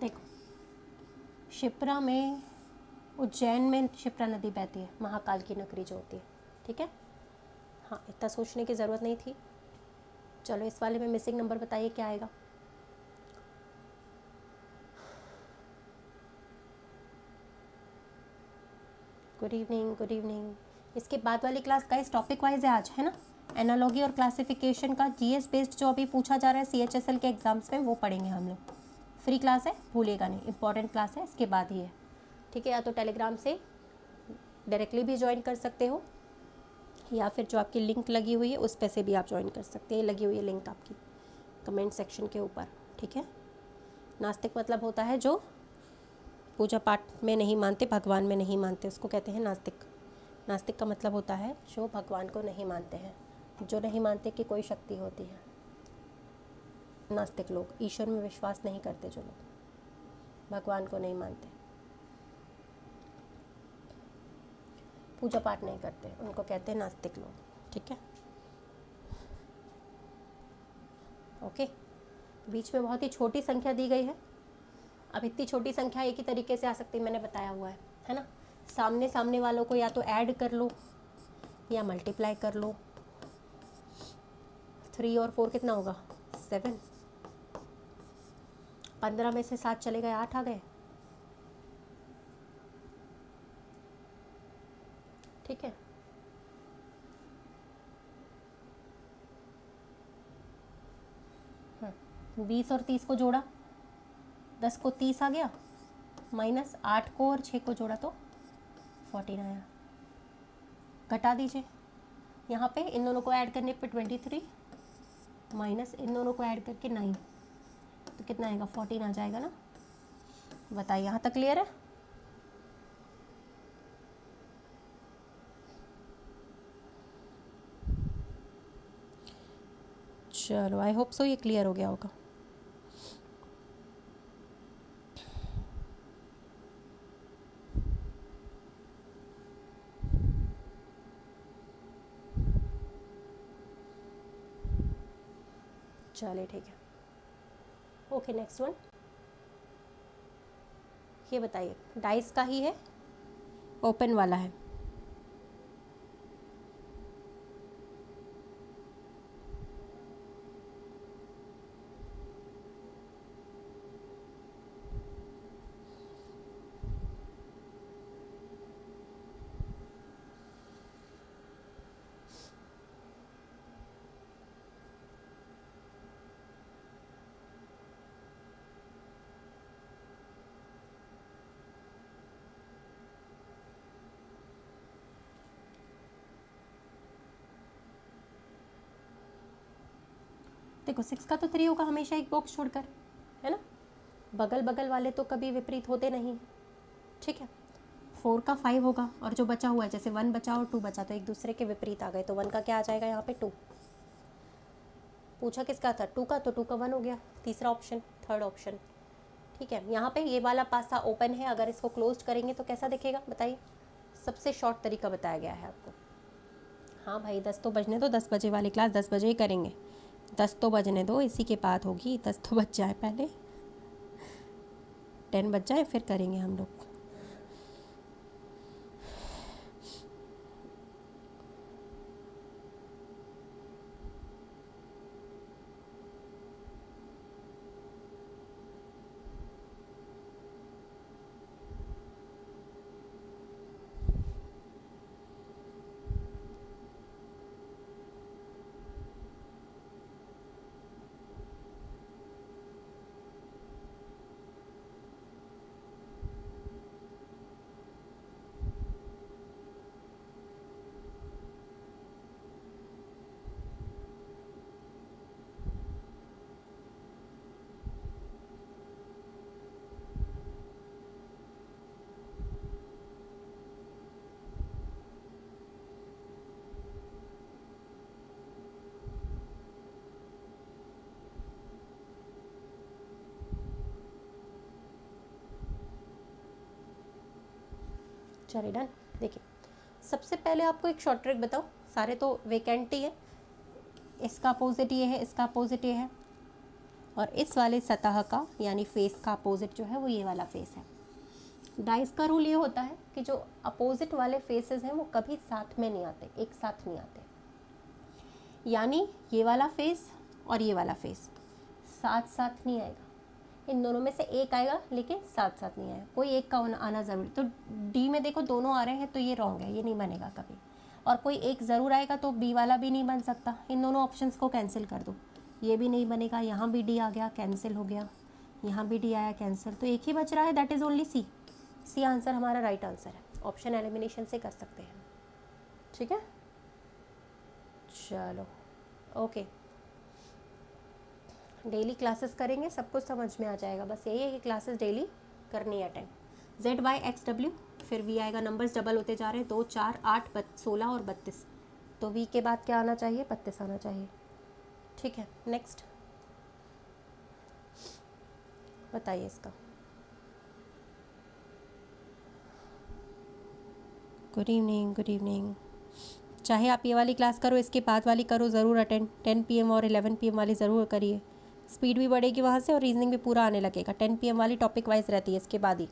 देखो, शिप्रा में, उज्जैन में शिप्रा नदी बहती है, महाकाल की नगरी जो होती है। ठीक है, हाँ, इतना सोचने की ज़रूरत नहीं थी। चलो इस वाले में मिसिंग नंबर बताइए क्या आएगा। Good evening, good evening. इसके बाद वाली क्लास का इस टॉपिक वाइज है आज, है ना। एनालॉजी और क्लासिफिकेशन का जीएस बेस्ड जो अभी पूछा जा रहा है सीएचएसएल के एग्जाम्स में, वो पढ़ेंगे हम लोग। फ्री क्लास है, भूलिएगा नहीं, इंपॉर्टेंट क्लास है, इसके बाद ही है। ठीक है, या तो टेलीग्राम से डायरेक्टली भी ज्वाइन कर सकते हो, या फिर जो आपकी लिंक लगी हुई है उस पर से भी आप ज्वाइन कर सकते हैं। लगी हुई है लिंक आपकी कमेंट सेक्शन के ऊपर। ठीक है, नास्तिक मतलब होता है जो पूजा पाठ में नहीं मानते, भगवान में नहीं मानते, उसको कहते हैं नास्तिक। नास्तिक का मतलब होता है जो भगवान को नहीं मानते हैं, जो नहीं मानते कि कोई शक्ति होती है। नास्तिक लोग ईश्वर में विश्वास नहीं करते, जो लोग भगवान को नहीं मानते, पूजा पाठ नहीं करते, उनको कहते हैं नास्तिक लोग। ठीक है, ओके। बीच में बहुत ही छोटी संख्या दी गई है। अब इतनी छोटी संख्या एक ही तरीके से आ सकती है, मैंने बताया हुआ है ना। सामने सामने वालों को या तो ऐड कर लो या मल्टीप्लाई कर लो। 3 और 4 कितना होगा? 7। 15 में से 7 चले गए, 8 आ गए। ठीक है, हाँ, 20 और 30 को जोड़ा, 10 को 30 आ गया, माइनस 8 को और 6 को जोड़ा तो 14 आया। घटा दीजिए, यहाँ पे इन दोनों को ऐड करने पे 23 माइनस इन दोनों को ऐड करके 9, तो कितना आएगा? 14 आ जाएगा ना। बताइए, यहाँ तक क्लियर है? चलो, आई होप सो ये क्लियर हो गया होगा। चलिए ठीक है, ओके। नेक्स्ट वन, ये बताइए, डाइस का ही है, ओपन वाला है। देखो, 6 का तो 3 होगा हमेशा एक बॉक्स छोड़कर, है ना। बगल बगल वाले तो कभी विपरीत होते नहीं। ठीक है, 4 का 5 होगा, और जो बचा हुआ है, जैसे 1 बचा और 2 बचा, तो एक दूसरे के विपरीत आ गए, तो 1 का क्या आ जाएगा यहाँ पे? 2। पूछा किसका था? 2 का, तो 2 का 1 हो गया, तीसरा ऑप्शन, थर्ड ऑप्शन। ठीक है, यहाँ पे ये वाला पासा ओपन है, अगर इसको क्लोज करेंगे तो कैसा दिखेगा बताइए? सबसे शॉर्ट तरीका बताया गया है आपको। हाँ भाई, 10 तो बजने दो, 10 बजे वाली क्लास 10 बजे ही करेंगे। 10 तो बजने दो, इसी के बाद होगी, 10 तो बज जाए पहले, 10 बज जाए फिर करेंगे हम लोग। चलिए डन। देखिए सबसे पहले आपको एक शॉर्ट ट्रिक बताओ, सारे तो वेकेंट ही है, इसका अपोजिट ये है, इसका अपोजिट ये है, और इस वाले सतह का यानी फेस का अपोजिट जो है वो ये वाला फेस है। डाइस का रूल ये होता है कि जो अपोजिट वाले फेसेस हैं वो कभी साथ में नहीं आते, एक साथ नहीं आते, यानी ये वाला फेस और ये वाला फेस साथ साथ नहीं आएगा, इन दोनों में से एक आएगा लेकिन साथ साथ नहीं आएगा, कोई एक का आना ज़रूरी। तो डी में देखो दोनों आ रहे हैं तो ये रॉन्ग है, ये नहीं बनेगा कभी, और कोई एक ज़रूर आएगा तो बी वाला भी नहीं बन सकता, इन दोनों ऑप्शंस को कैंसिल कर दो, ये भी नहीं बनेगा, यहाँ भी डी आ गया कैंसिल हो गया, यहाँ भी डी आया कैंसिल, तो एक ही बच रहा है, that is only C. C answer हमारा राइट आंसर है, ऑप्शन एलिमिनेशन से कर सकते हैं, ठीक है। चलो ओके, डेली क्लासेस करेंगे, सब कुछ समझ में आ जाएगा, बस यही है कि क्लासेस डेली करनी है attend. Z Y X W, फिर वी आएगा, नंबर्स डबल होते जा रहे हैं, 2 4 8 16 और 32, तो वी के बाद क्या आना चाहिए, 32 आना चाहिए, ठीक है। नेक्स्ट बताइए इसका। Good evening, good evening. चाहे आप ये वाली क्लास करो, इसके बाद वाली करो, ज़रूर अटेंड, 10 PM और 11 PM वाली ज़रूर करिए, स्पीड भी बढ़ेगी वहाँ से और रीजनिंग भी पूरा आने लगेगा। 10 PM वाली टॉपिक वाइज रहती है, इसके बाद ही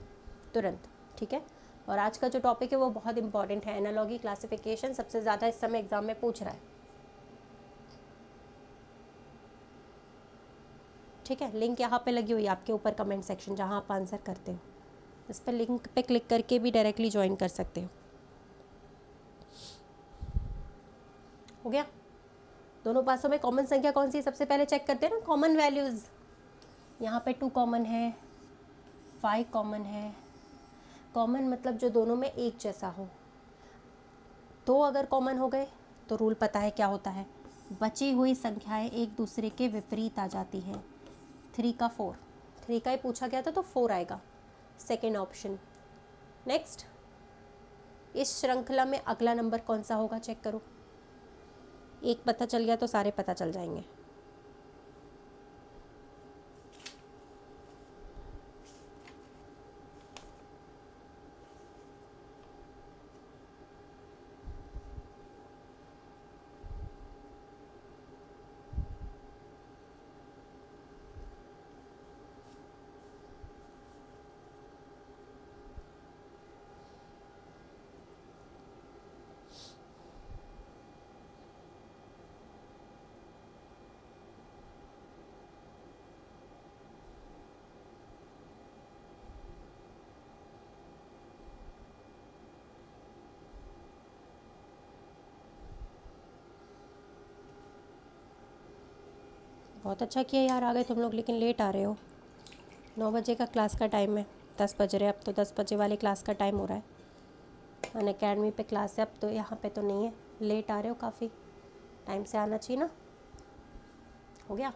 तुरंत, ठीक है। और आज का जो टॉपिक है वो बहुत इंपॉर्टेंट है, एनालॉगी क्लासिफिकेशन, सबसे ज़्यादा इस समय एग्जाम में पूछ रहा है, ठीक है। लिंक यहाँ पे लगी हुई है आपके ऊपर कमेंट सेक्शन, जहाँ आप आंसर करते हो, इस पर लिंक पे क्लिक करके भी डायरेक्टली ज्वाइन कर सकते हो गया। दोनों पासों में कॉमन संख्या कौन सी है, सबसे पहले चेक करते हैं ना, कॉमन वैल्यूज़। यहाँ पे 2 कॉमन है, 5 कॉमन है, कॉमन मतलब जो दोनों में एक जैसा हो, तो अगर कॉमन हो गए तो रूल पता है क्या होता है, बची हुई संख्याएं एक दूसरे के विपरीत आ जाती हैं। 3 का 4, 3 का ही पूछा गया था तो 4 आएगा, सेकेंड ऑप्शन। नेक्स्ट, इस श्रृंखला में अगला नंबर कौन सा होगा, चेक करो, एक पता चल गया तो सारे पता चल जाएंगे। बहुत अच्छा किया यार, आ गए तुम लोग, लेकिन लेट आ रहे हो। 9 बजे का क्लास का टाइम है, 10 बज रहे, अब तो 10 बजे वाले क्लास का टाइम हो रहा है। अनअकैडमी पे क्लास है, अब तो यहाँ पे तो नहीं है, लेट आ रहे हो काफ़ी, टाइम से आना चाहिए ना। हो गया।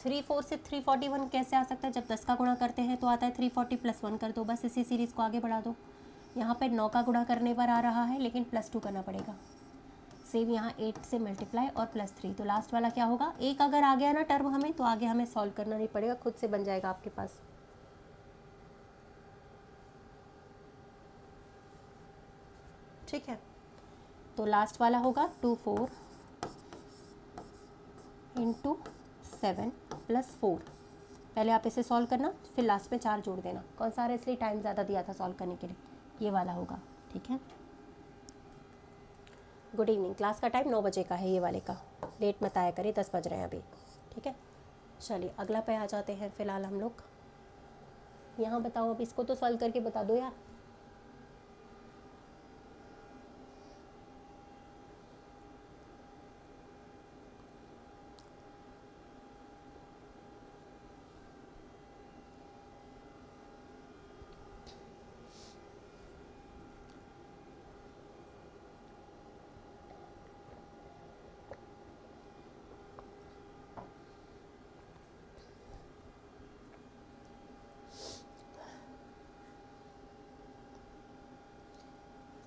3 4 से 341 कैसे आ सकता है, जब 10 का गुणा करते हैं तो आता है 340 + 1 कर दो, बस इसी सीरीज़ को आगे बढ़ा दो। यहाँ पे 9 का गुणा करने पर आ रहा है लेकिन +2 करना पड़ेगा, सेम यहाँ 8 से मल्टीप्लाई और +3, तो लास्ट वाला क्या होगा, एक अगर आ गया ना टर्म हमें, तो आगे हमें सॉल्व करना नहीं पड़ेगा, खुद से बन जाएगा आपके पास। ठीक है, तो लास्ट वाला होगा 24 × 7 + 4। पहले आप इसे सॉल्व करना, फिर लास्ट में 4 जोड़ देना, कौन सा आ रहा है इसलिए टाइम ज़्यादा दिया था सॉल्व करने के लिए, ये वाला होगा, ठीक है। गुड इवनिंग, क्लास का टाइम 9 बजे का है, ये वाले का लेट मत आया करिए, 10 बज रहे हैं अभी, ठीक है। चलिए अगला पे आ जाते हैं फ़िलहाल हम लोग। यहाँ बताओ, अब इसको तो सॉल्व करके बता दो यार।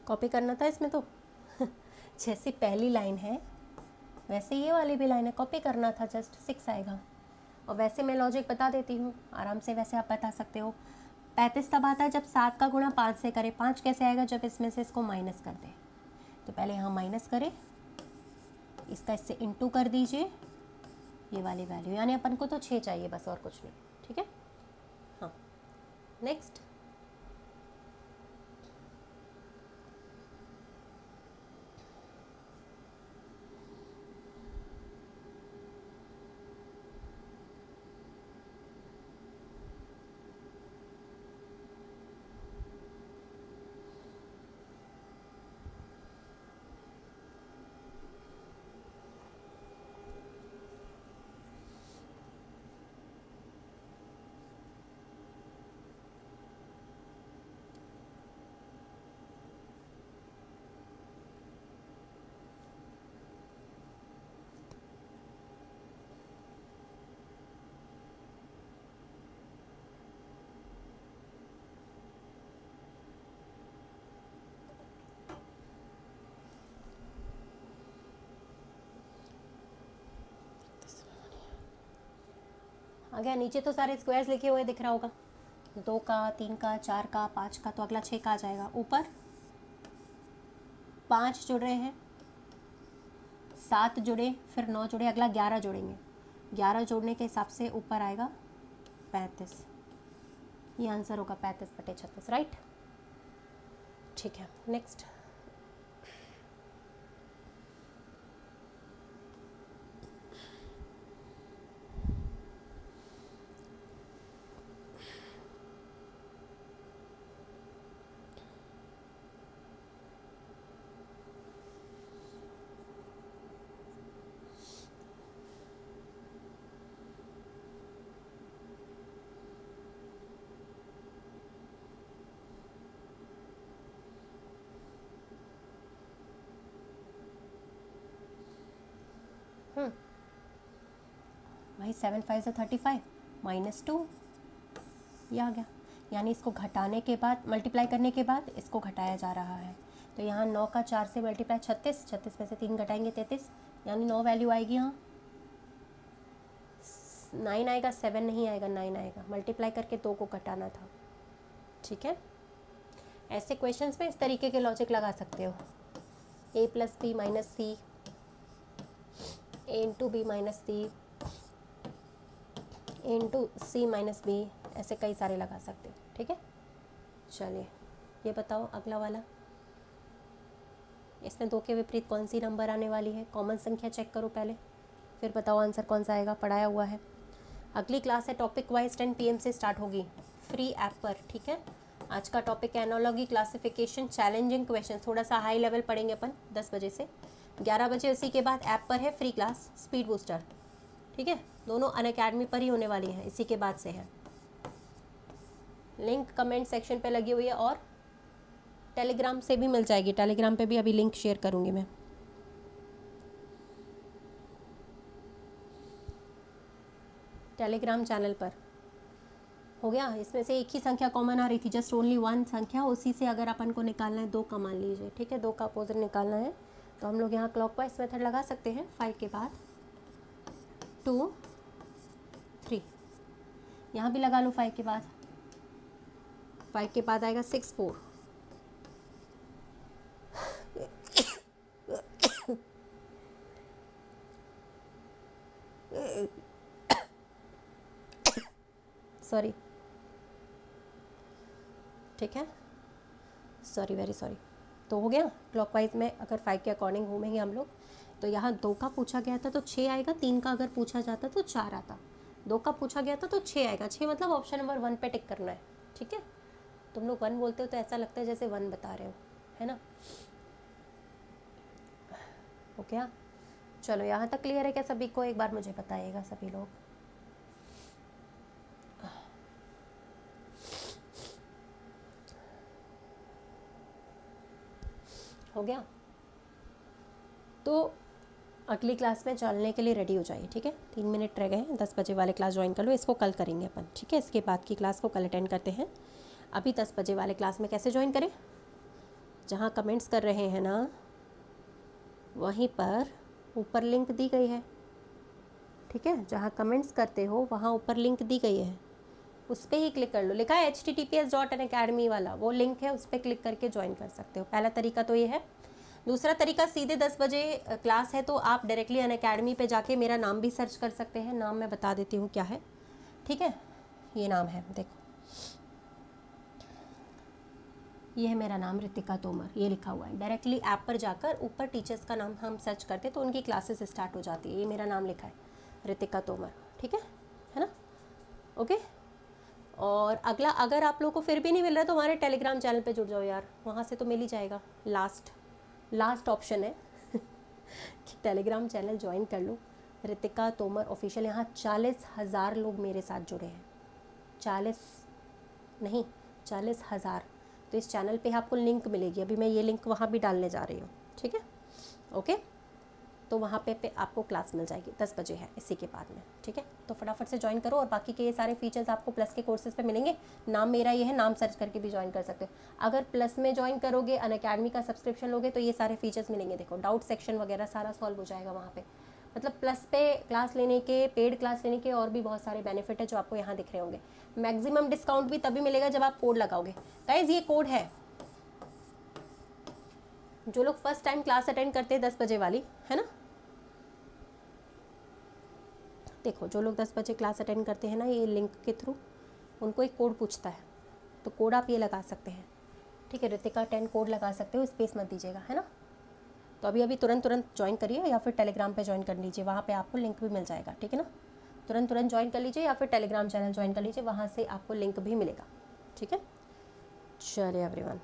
कॉपी करना था इसमें तो जैसी पहली लाइन है वैसे ये वाली भी लाइन है, कॉपी करना था, जस्ट 6 आएगा। और वैसे मैं लॉजिक बता देती हूँ आराम से, वैसे आप बता सकते हो। 35 तब आता है जब 7 का गुणा 5 से करें। 5 कैसे आएगा? जब इसमें से इसको माइनस कर दें। तो पहले यहाँ माइनस करें, इसका इससे इंटू कर दीजिए ये वाली वैल्यू, यानी अपन को तो 6 चाहिए बस, और कुछ नहीं। ठीक है, हाँ नेक्स्ट। आ गया। नीचे तो सारे स्क्वायर्स लिखे हुए दिख रहा होगा, 2 का, 3 का, 4 का, 5 का, तो अगला 6 का आ जाएगा। ऊपर 5 जुड़ रहे हैं, 7 जुड़े, फिर 9 जुड़े, अगला 11 जोड़ेंगे। 11 जोड़ने के हिसाब से ऊपर आएगा 35। ये आंसर होगा 35/36, राइट। ठीक है, नेक्स्ट। भाई 7 5 से 35 -2, ये आ गया। यानी इसको घटाने के बाद, मल्टीप्लाई करने के बाद इसको घटाया जा रहा है। तो यहाँ 9 का 4 से मल्टीप्लाई 36, 36 में से 3 घटाएंगे 33, यानी 9 वैल्यू आएगी। यहाँ 9 आएगा, 7 नहीं आएगा, 9 आएगा। मल्टीप्लाई करके 2 को घटाना था। ठीक है, ऐसे क्वेश्चंस में इस तरीके के लॉजिक लगा सकते हो। a + b - c, a × b - c, a × c - b, ऐसे कई सारे लगा सकते हो। ठीक है, चलिए ये बताओ अगला वाला। इसमें 2 के विपरीत कौन सी नंबर आने वाली है? कॉमन संख्या चेक करो पहले, फिर बताओ आंसर कौन सा आएगा। पढ़ाया हुआ है। अगली क्लास है टॉपिक वाइज 10 PM से स्टार्ट होगी फ्री ऐप पर। ठीक है, आज का टॉपिक है एनालॉजी, क्लासिफिकेशन, चैलेंजिंग क्वेश्चन। थोड़ा सा हाई लेवल पढ़ेंगे अपन 10 बजे से 11 बजे। उसी के बाद ऐप पर है फ्री क्लास स्पीड बूस्टर। ठीक है, दोनों अनअकैडमी पर ही होने वाली हैं, इसी के बाद से है। लिंक कमेंट सेक्शन पे लगी हुई है और टेलीग्राम से भी मिल जाएगी। टेलीग्राम पे भी अभी लिंक शेयर करूँगी मैं। टेलीग्राम चैनल पर हो गया। इसमें से एक ही संख्या कॉमन आ रही थी, जस्ट ओनली 1 संख्या, उसी से अगर अपन को निकालना है 2 का मान लीजिए। ठीक है, 2 का अपोजिट निकालना है तो हम लोग यहाँ क्लॉकवाइज मेथड लगा सकते हैं। 5 के बाद 2 3, यहाँ भी लगा लो 5 के बाद। 5 के बाद आएगा 6 4, सॉरी। ठीक है, सॉरी, वेरी सॉरी। तो हो गया क्लॉकवाइज में, अगर 5 के अकॉर्डिंग घूमेंगे हम लोग। तो यहाँ 2 का पूछा गया था तो 6 आएगा। 3 का अगर पूछा जाता तो 4 आता। 2 का पूछा गया था तो 6 आएगा। 6 मतलब ऑप्शन नंबर 1 पे टिक करना है। ठीक है, तुम लोग 1 बोलते हो तो ऐसा लगता है जैसे 1 बता रहे हो, है ना। हो गया, चलो यहाँ तक क्लियर है क्या सभी को? एक बार मुझे बताइएगा सभी लोग। हो गया, तो अगली क्लास में चलने के लिए रेडी हो जाइए। ठीक है, 3 मिनट रह गए हैं, 10 बजे वाले क्लास ज्वाइन कर लो। इसको कल करेंगे अपन। ठीक है, इसके बाद की क्लास को कल अटेंड करते हैं। अभी 10 बजे वाले क्लास में कैसे ज्वाइन करें? जहाँ कमेंट्स कर रहे हैं ना, वहीं पर ऊपर लिंक दी गई है। ठीक है, जहाँ कमेंट्स करते हो वहाँ ऊपर लिंक दी गई है। उस पर ही क्लिक कर लो, लिखा है https.unacademy वाला, वो लिंक है, उस पर क्लिक करके ज्वाइन कर सकते हो। पहला तरीका तो ये है। दूसरा तरीका, सीधे 10 बजे क्लास है तो आप डायरेक्टली अनअकैडमी पे जाके मेरा नाम भी सर्च कर सकते हैं। नाम मैं बता देती हूँ क्या है, ठीक है। ये नाम है, देखो ये है मेरा नाम रितिका तोमर, ये लिखा हुआ है। डायरेक्टली ऐप पर जाकर ऊपर टीचर्स का नाम हम सर्च करते तो उनकी क्लासेस स्टार्ट हो जाती है। ये मेरा नाम लिखा है रितिका तोमर, ठीक है ना, ओके। और अगला, अगर आप लोगों को फिर भी नहीं मिल रहा तो हमारे टेलीग्राम चैनल पे जुड़ जाओ यार, वहाँ से तो मिल ही जाएगा। लास्ट ऑप्शन है कि टेलीग्राम चैनल ज्वाइन कर लो, रितिका तोमर ऑफिशियल। यहाँ 40,000 लोग मेरे साथ जुड़े हैं, 40,000। तो इस चैनल पे आपको लिंक मिलेगी, अभी मैं ये लिंक वहाँ भी डालने जा रही हूँ, ठीक है, ओके। तो वहाँ पे आपको क्लास मिल जाएगी, 10 बजे है इसी के बाद में, ठीक है। तो फटाफट से ज्वाइन करो, और बाकी के ये सारे फीचर्स आपको प्लस के कोर्सेज पे मिलेंगे। नाम मेरा ये है, नाम सर्च करके भी ज्वाइन कर सकते हो। अगर प्लस में ज्वाइन करोगे, अनअकैडमी का सब्सक्रिप्शन लोगे, तो ये सारे फीचर्स मिलेंगे। देखो डाउट सेक्शन वगैरह सारा सॉल्व हो जाएगा वहाँ पे। मतलब प्लस पे क्लास लेने के, पेड क्लास लेने के और भी बहुत सारे बेनिफिट है जो आपको यहाँ दिख रहे होंगे। मैक्सिमम डिस्काउंट भी तभी मिलेगा जब आप कोड लगाओगे। गाइज ये कोड है, जो लोग फर्स्ट टाइम क्लास अटेंड करते हैं 10 बजे वाली, है ना, देखो जो लोग 10 बजे क्लास अटेंड करते हैं ना, ये लिंक के थ्रू उनको एक कोड पूछता है, तो कोड आप ये लगा सकते हैं, ठीक है। रितिका 10 कोड लगा सकते हो, स्पेस मत दीजिएगा, है ना। तो अभी तुरंत ज्वाइन करिए, या फिर टेलीग्राम पे ज्वाइन कर लीजिए, वहाँ पे आपको लिंक भी मिल जाएगा, ठीक है ना। तुरंत ज्वाइन कर लीजिए, या फिर टेलीग्राम चैनल ज्वाइन कर लीजिए, वहाँ से आपको लिंक भी मिलेगा, ठीक है। चलिए एवरीवन।